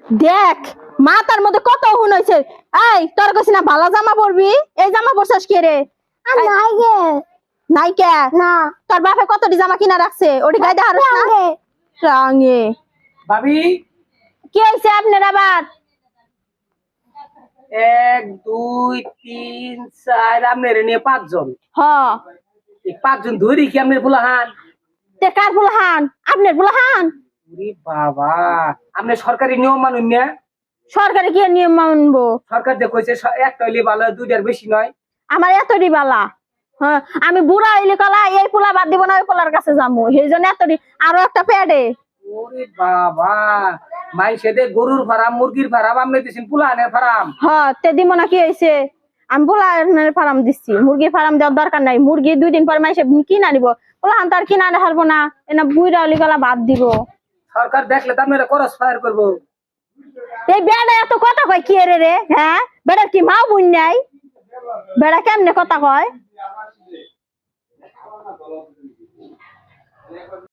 দেখ মাথার মধ্যে কত হুন হয়েছে। এই তোর কাছে না ভালো জামা পরবি, এই জামা পরছস কে রে? নাই গে নাই কে? না তোর বাপে কতটি জামা কিনা রাখছে, ওটি গায়ে দেখারস না? রাঙে ভাবি কি হয়েছে আপনার আবার? 1 2 3 4 আপনার নিয়ে 5 জন। হ এই 5 জন ধরি কি আপনার ফুলাহান? তে কার ফুলাহান? আপনার ফুলাহান? ওরে বাবা, আপনি সরকারি নিয়ম মানুন না? সরকারে কি নিয়ম মানবো? সরকার যে কইছে একটা হইলে ভালো, দুইটার বেশি নয়। আমার এতটি বালা। হ্যাঁ আমি বুড়া হইলে কলা এই পোলা বাদ দিব না ওই পোলার কাছে যাবো, সেই জন্য এতটি আরো একটা প্যাডে। ওরে বাবা, মাইসে দে গরুর ফার্ম, মুরগির ফার্ম, আপনি দিছেন ফুলাহানের ফার্ম। হ্যাঁ তে দিব না কি হয়েছে? আমি পোলার ফার্ম দিচ্ছি, মুরগির ফার্ম দেওয়ার দরকার নাই। মুরগি 2 দিন পর মাইসে কিনা নিব, পোলাহান তো আর কিনা হারবো না, এনা বুড়া হইলে গলা বাদ দিব। সরকার দেখলে তো আপনারা ক্রস ফায়ার করবো। এই বেড়া এত কথা কয় কি রে? হ্যাঁ বেড়ার কি মা বোন নাই? বেড়া কেমনে কথা কয়?